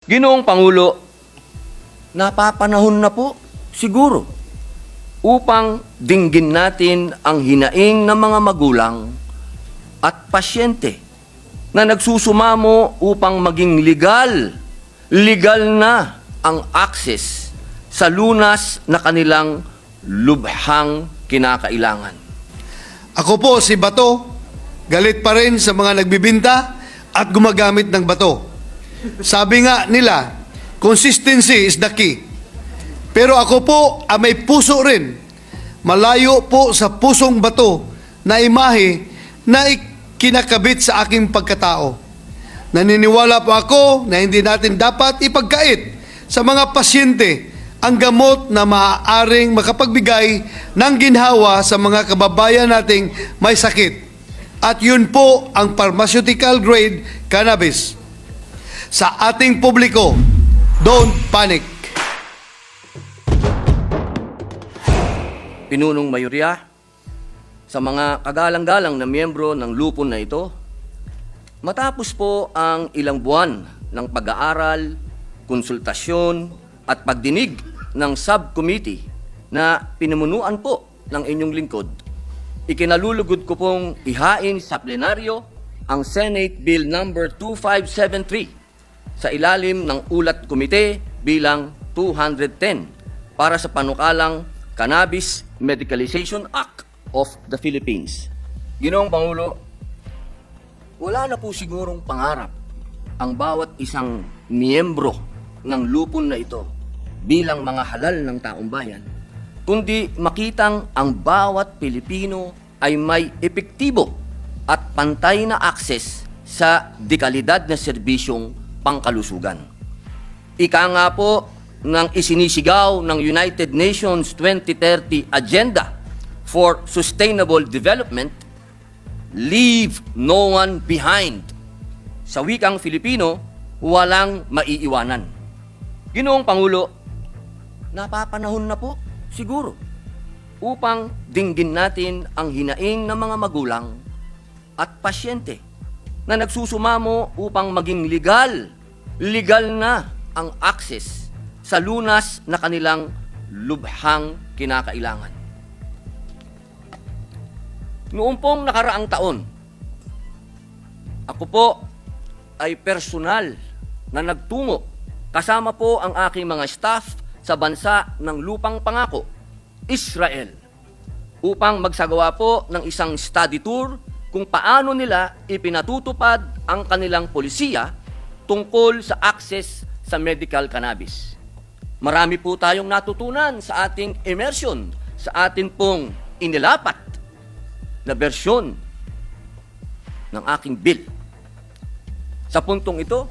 Ginoong Pangulo, napapanahon na po siguro upang dinggin natin ang hinaing ng mga magulang at pasyente na nagsusumamo upang maging legal na ang access sa lunas na kanilang lubhang kinakailangan. Ako po si Bato, galit pa rin sa mga nagbibinta at gumagamit ng bato. Sabi nga nila, consistency is the key. Pero ako po may puso rin. Malayo po sa pusong bato na imahe na kinakabit sa aking pagkatao. Naniniwala po ako na hindi natin dapat ipagkait sa mga pasyente ang gamot na maaaring makapagbigay ng ginhawa sa mga kababayan nating may sakit. At yun po ang pharmaceutical grade cannabis. Sa ating publiko, don't panic. Pinunong mayoriya sa mga kagalang-galang na miyembro ng lupon na ito, matapos po ang ilang buwan ng pag-aaral, konsultasyon at pagdinig ng subcommittee na pinamunuan po ng inyong lingkod, ikinalulugod ko pong ihain sa plenaryo ang Senate Bill number 2573 sa ilalim ng ulat komite bilang 210 para sa panukalang Cannabis Medicalization Act of the Philippines. Ginoong Pangulo, wala na po sigurong pangarap ang bawat isang miyembro ng lupon na ito bilang mga halal ng taong bayan, kundi makitang ang bawat Pilipino ay may epektibo at pantay na akses sa dekalidad na serbisyong pangkalusugan. Ika nga po ng isinisigaw ng United Nations 2030 Agenda for Sustainable Development, leave no one behind. Sa wikang Filipino, walang maiiwanan. Ginoong Pangulo, napapanahon na po siguro upang dinggin natin ang hinaing ng mga magulang at pasyente na nagsusumamo upang maging legal na ang access sa lunas na kanilang lubhang kinakailangan. Noong pong nakaraang taon, ako po ay personal na nagtungo kasama po ang aking mga staff sa bansa ng lupang pangako, Israel, upang magsagawa po ng isang study tour kung paano nila ipinatutupad ang kanilang polisiya tungkol sa access sa medical cannabis. Marami po tayong natutunan sa ating immersion, sa atin pong inilapat na bersyon ng aking bill. Sa puntong ito,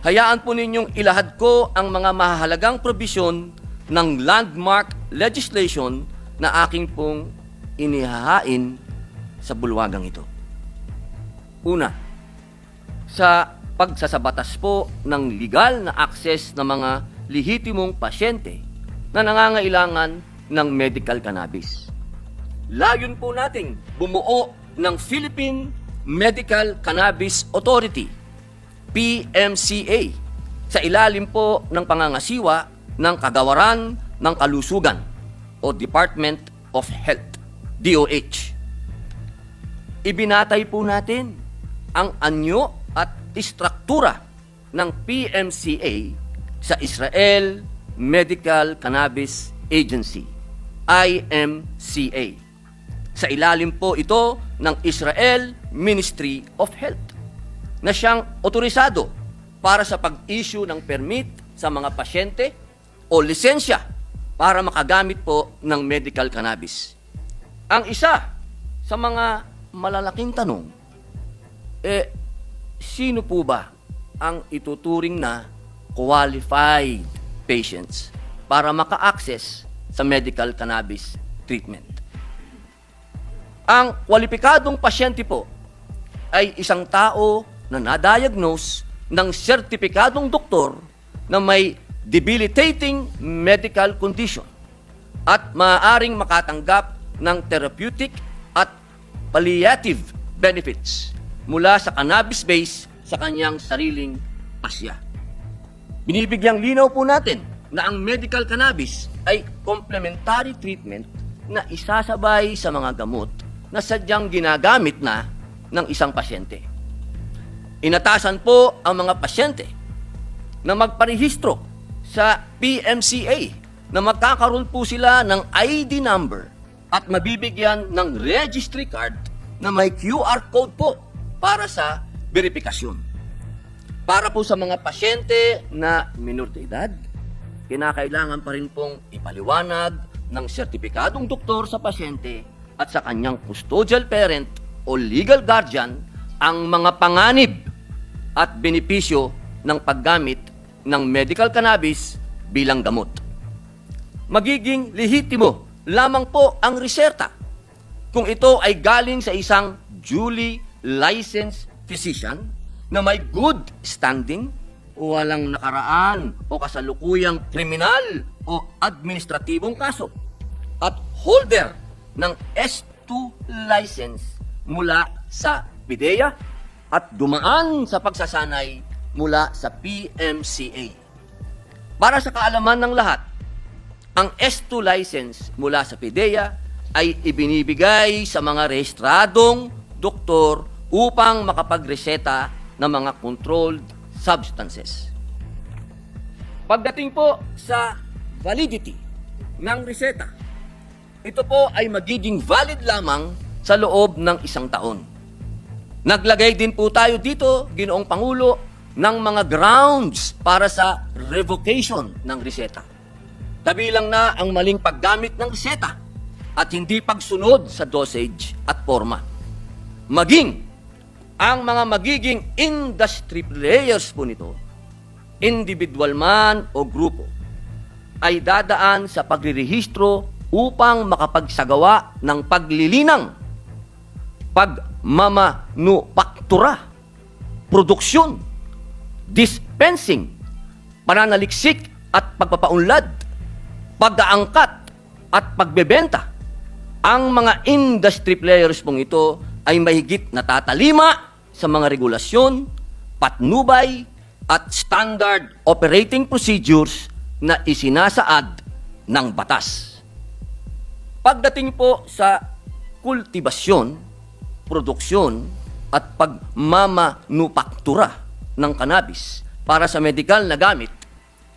hayaan po ninyong ilahad ko ang mga mahalagang probisyon ng landmark legislation na aking pong inihahain sa bulwagang ito. Una, sa pagsasabatas po ng legal na access ng mga lehitimong pasyente na nangangailangan ng medical cannabis. Layon po nating bumuo ng Philippine Medical Cannabis Authority, PMCA, sa ilalim po ng pangangasiwa ng Kagawaran ng Kalusugan o Department of Health, DOH. Ibinatay po natin ang anyo at istruktura ng PMCA sa Israel Medical Cannabis Agency, IMCA. Sa ilalim po ito ng Israel Ministry of Health na siyang otorisado para sa pag-issue ng permit sa mga pasyente o lisensya para makagamit po ng medical cannabis. Ang isa sa mga malalaking tanong, sino po ba ang ituturing na qualified patients para maka-access sa medical cannabis treatment? Ang kwalipikadong pasyente po ay isang tao na na-diagnose ng sertipikadong doktor na may debilitating medical condition at maaaring makatanggap ng therapeutic at palliative benefits mula sa cannabis base sa kanyang sariling pasya. Binibigyang linaw po natin na ang medical cannabis ay complementary treatment na isasabay sa mga gamot na sadyang ginagamit na ng isang pasyente. Inatasan po ang mga pasyente na magparehistro sa PMCA na magkakaroon po sila ng ID number at mabibigyan ng registry card na may QR code po para sa verifikasyon. Para po sa mga pasyente na minor de edad, kinakailangan pa rin pong ipaliwanag ng sertipikadong doktor sa pasyente at sa kanyang custodial parent o legal guardian ang mga panganib at benepisyo ng paggamit ng medical cannabis bilang gamot. Magiging lehitimo lamang po ang reseta kung ito ay galing sa isang duly licensed physician na may good standing, walang nakaraan o kasalukuyang kriminal o administratibong kaso at holder ng S2 license mula sa PIDEA at dumaan sa pagsasanay mula sa PMCA. Para sa kaalaman ng lahat, ang S2 license mula sa PIDEA ay ibinibigay sa mga rehistradong doktor upang makapagreseta ng mga controlled substances. Pagdating po sa validity ng reseta, ito po ay magiging valid lamang sa loob ng 1 taon. Naglagay din po tayo dito, Ginoong Pangulo, ng mga grounds para sa revocation ng reseta. Kabilang na ang maling paggamit ng reseta at hindi pagsunod sa dosage at forma. Maging ang mga magiging industry players po nito, individual man o grupo, ay dadaan sa pagrerehistro upang makapagsagawa ng paglilinang, pagmamanupaktura, produksyon, dispensing, pananaliksik at pagpapaunlad, pag-aangkat at pagbebenta. Ang mga industry players pong ito ay mahigit natatalima sa mga regulasyon, patnubay at standard operating procedures na isinasaad ng batas. Pagdating po sa kultibasyon, produksyon at pagmamanupaktura ng cannabis para sa medikal na gamit,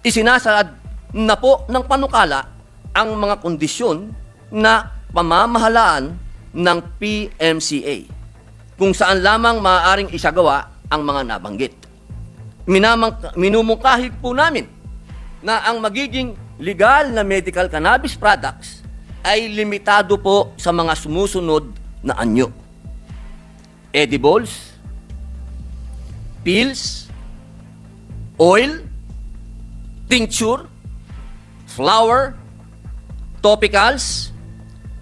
isinasaad na po ng panukala ang mga kondisyon na pamamahalaan ng PMCA, kung saan lamang maaaring isagawa ang mga nabanggit. Minumungkahit po namin na ang magiging legal na medical cannabis products ay limitado po sa mga sumusunod na anyo: edibles, pills, oil, tincture, flower, topicals,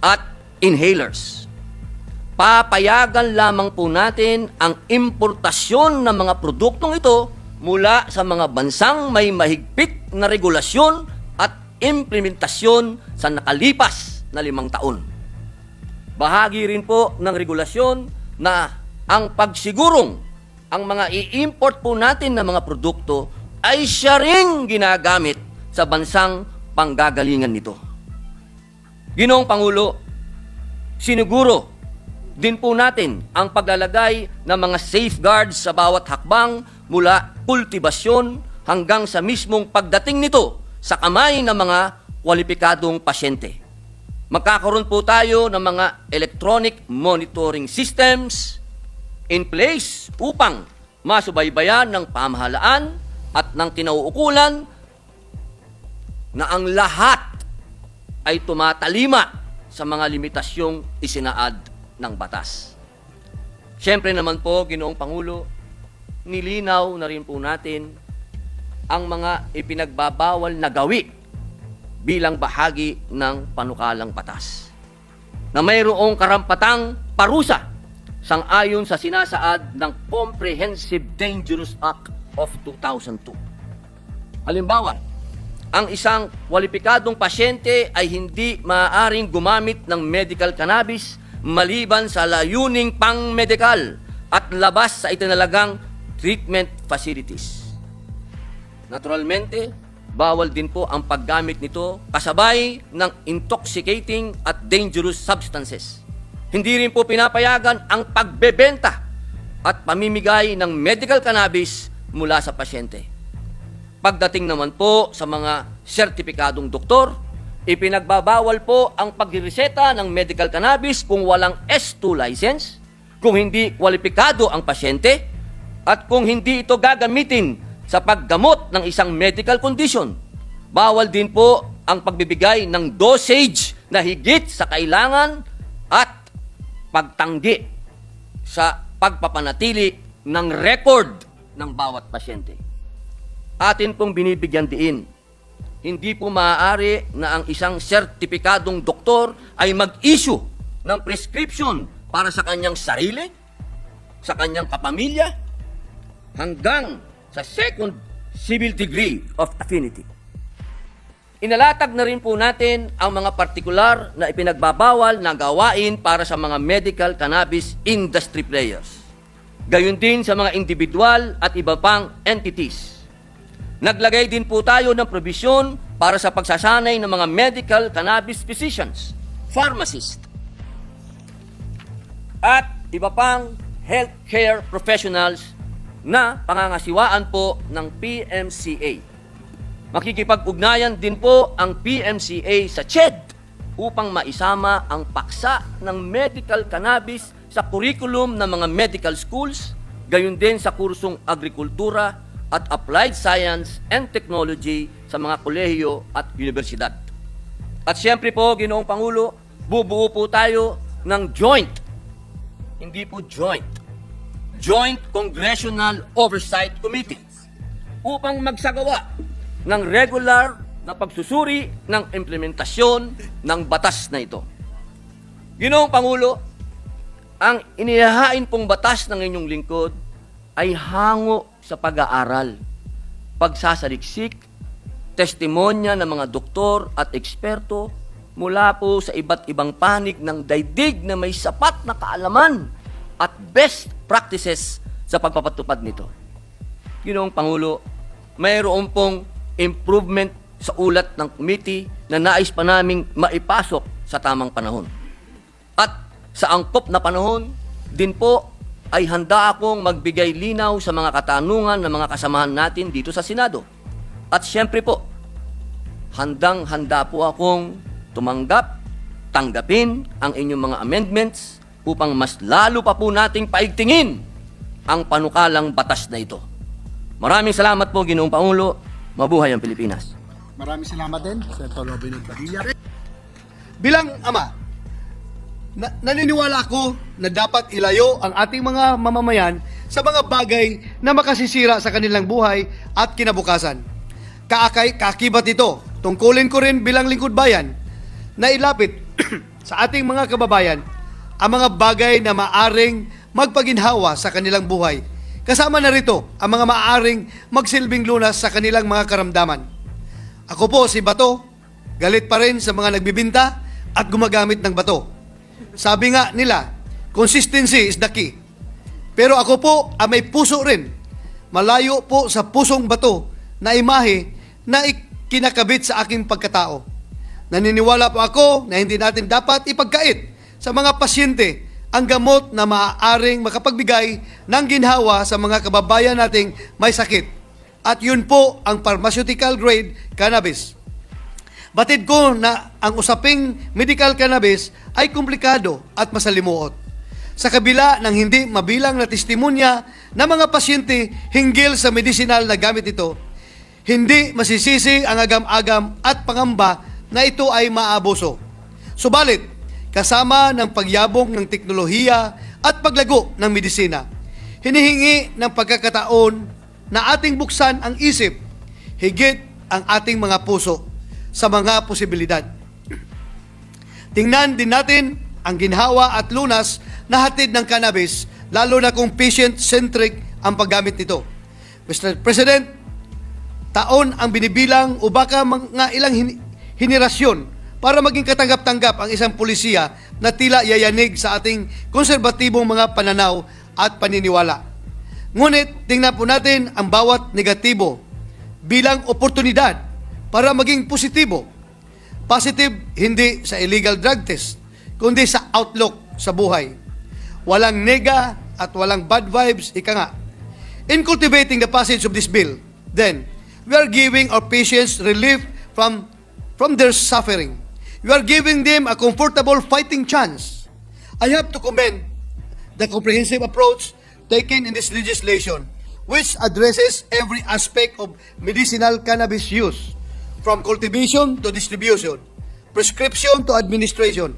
at inhalers. Papayagan lamang po natin ang importasyon ng mga produktong ito mula sa mga bansang may mahigpit na regulasyon at implementasyon sa nakalipas na 5 taon. Bahagi rin po ng regulasyon na ang pagsigurong ang mga i-import po natin na mga produkto ay siya ring ginagamit sa bansang panggagalingan nito. Ginoong Pangulo, siniguro din po natin ang paglalagay ng mga safeguards sa bawat hakbang mula kultibasyon hanggang sa mismong pagdating nito sa kamay ng mga kwalipikadong pasyente. Magkakaroon po tayo ng mga electronic monitoring systems in place upang masubaybayan ng pamahalaan at ng kinauukulan na ang lahat ay tumatalima sa mga limitasyong isinaad ng batas. Siyempre naman po, Ginoong Pangulo, nilinaw na rin po natin ang mga ipinagbabawal na gawi bilang bahagi ng panukalang batas na mayroong karampatang parusa sang-ayon sa sinasaad ng Comprehensive Dangerous Act of 2002. Halimbawa, ang isang kwalipikadong pasyente ay hindi maaaring gumamit ng medical cannabis maliban sa layuning pang-medikal at labas sa itinalagang treatment facilities. Naturalmente, bawal din po ang paggamit nito kasabay ng intoxicating at dangerous substances. Hindi rin po pinapayagan ang pagbebenta at pamimigay ng medical cannabis mula sa pasyente. Pagdating naman po sa mga sertipikadong doktor, ipinagbabawal po ang pagreseta ng medical cannabis kung walang S2 license, kung hindi kwalipikado ang pasyente, at kung hindi ito gagamitin sa paggamot ng isang medical condition. Bawal din po ang pagbibigay ng dosage na higit sa kailangan at pagtanggi sa pagpapanatili ng record ng bawat pasyente. Atin pong binibigyan diin, hindi po maaari na ang isang sertipikadong doktor ay mag-issue ng prescription para sa kanyang sarili, sa kanyang kapamilya, hanggang sa second civil degree of affinity. Inalatag na rin po natin ang mga partikular na ipinagbabawal na gawain para sa mga medical cannabis industry players. Gayon din sa mga individual at iba pang entities. Naglagay din po tayo ng probisyon para sa pagsasanay ng mga medical cannabis physicians, pharmacists, at iba pang healthcare professionals na pangangasiwaan po ng PMCA. Makikipag-ugnayan din po ang PMCA sa CHED upang maisama ang paksa ng medical cannabis sa curriculum ng mga medical schools, gayon din sa kursong agrikultura at applied science and technology sa mga kolehiyo at universidad. At siyempre po, Ginoong Pangulo, bubuo po tayo ng hindi po Joint Congressional Oversight Committee upang magsagawa ng regular na pagsusuri ng implementasyon ng batas na ito. Ginoong Pangulo, ang inihahain pong batas ng inyong lingkod ay hango sa pag-aaral, pagsasaliksik, testimonya ng mga doktor at eksperto mula po sa iba't ibang panig ng daigdig na may sapat na kaalaman at best practices sa pagpapatupad nito. Ginoong Pangulo, mayroon pong improvement sa ulat ng committee na nais pa naming maipasok sa tamang panahon. At sa angkop na panahon, din po ay handa akong magbigay linaw sa mga katanungan ng mga kasamahan natin dito sa Senado. At siyempre po, handang-handa po akong tanggapin ang inyong mga amendments upang mas lalo pa po nating paigtingin ang panukalang batas na ito. Maraming salamat po, Ginoong Pangulo. Mabuhay ang Pilipinas. Maraming salamat din, Senator Robin Padilla. Bilang ama, naniniwala ako na dapat ilayo ang ating mga mamamayan sa mga bagay na makasisira sa kanilang buhay at kinabukasan. Kaakibat ito, tungkulin ko rin bilang lingkod bayan na ilapit sa ating mga kababayan ang mga bagay na maaring magpaginhawa sa kanilang buhay. Kasama na rito ang mga maaring magsilbing lunas sa kanilang mga karamdaman. Ako po si Bato, galit pa rin sa mga nagbibinta at gumagamit ng bato. Sabi nga nila, consistency is the key. Pero ako po ay may puso rin. Malayo po sa pusong bato na imahe na kinakabit sa aking pagkatao. Naniniwala po ako na hindi natin dapat ipagkait sa mga pasyente ang gamot na maaaring makapagbigay ng ginhawa sa mga kababayan nating may sakit. At yun po ang pharmaceutical grade cannabis. Batid ko na ang usaping medical cannabis ay komplikado at masalimuot. Sa kabila ng hindi mabilang na testimonya ng mga pasyente hinggil sa medicinal na gamit ito, hindi masisisi ang agam-agam at pangamba na ito ay maabuso. Subalit, kasama ng pagyabong ng teknolohiya at paglago ng medisina, hinihingi ng pagkakataon na ating buksan ang isip, higit ang ating mga puso sa mga posibilidad. Tingnan din natin ang ginhawa at lunas na hatid ng cannabis, lalo na kung patient-centric ang paggamit nito. Mr. President, taon ang binibilang o baka mga ilang henerasyon para maging katanggap-tanggap ang isang pulisiya na tila yayanig sa ating konserbatibong mga pananaw at paniniwala. Ngunit tingnan po natin ang bawat negatibo bilang oportunidad para maging positibo. Positive hindi sa illegal drug test, kundi sa outlook sa buhay. Walang nega at walang bad vibes, ika nga. In cultivating the passage of this bill, then, we are giving our patients relief from their suffering. We are giving them a comfortable fighting chance. I have to commend the comprehensive approach taken in this legislation, which addresses every aspect of medicinal cannabis use, from cultivation to distribution, prescription to administration.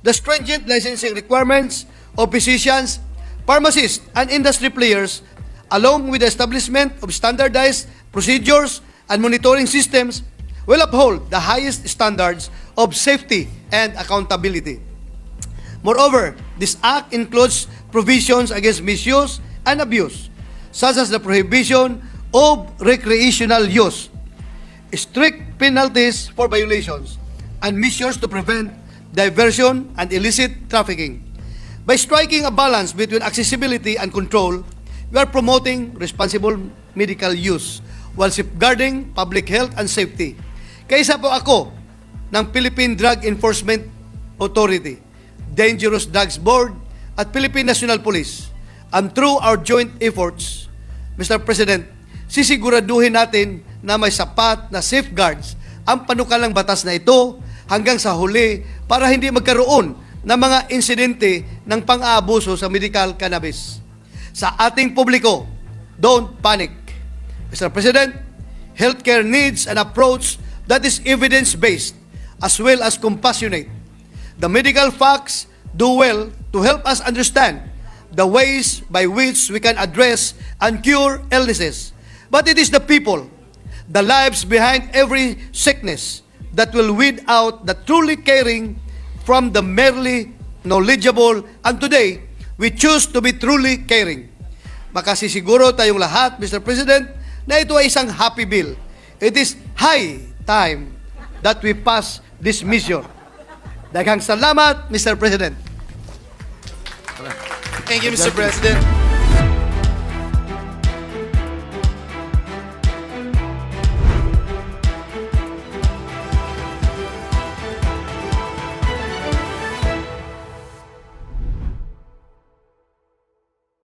The stringent licensing requirements of physicians, pharmacists, and industry players, along with the establishment of standardized procedures and monitoring systems, will uphold the highest standards of safety and accountability. Moreover, this act includes provisions against misuse and abuse, such as the prohibition of recreational use, strict penalties for violations, and measures to prevent diversion and illicit trafficking. By striking a balance between accessibility and control, we are promoting responsible medical use while safeguarding public health and safety. Kaysa po ako ng Philippine Drug Enforcement Authority, Dangerous Drugs Board, at Philippine National Police. And through our joint efforts, Mr. President, sisiguraduhin natin na may sapat na safeguards ang panukalang batas na ito hanggang sa huli para hindi magkaroon ng mga insidente ng pang-aabuso sa medical cannabis. Sa ating publiko, don't panic. Mr. President, healthcare needs an approach that is evidence-based as well as compassionate. The medical facts do well to help us understand the ways by which we can address and cure illnesses. But it is the people, the lives behind every sickness, that will weed out the truly caring from the merely knowledgeable, and today, we choose to be truly caring. Makasisiguro tayong lahat, Mr. President, na ito ay isang happy bill. It is high time that we pass this measure. Daghang salamat, Mr. President. Thank you, Mr. President.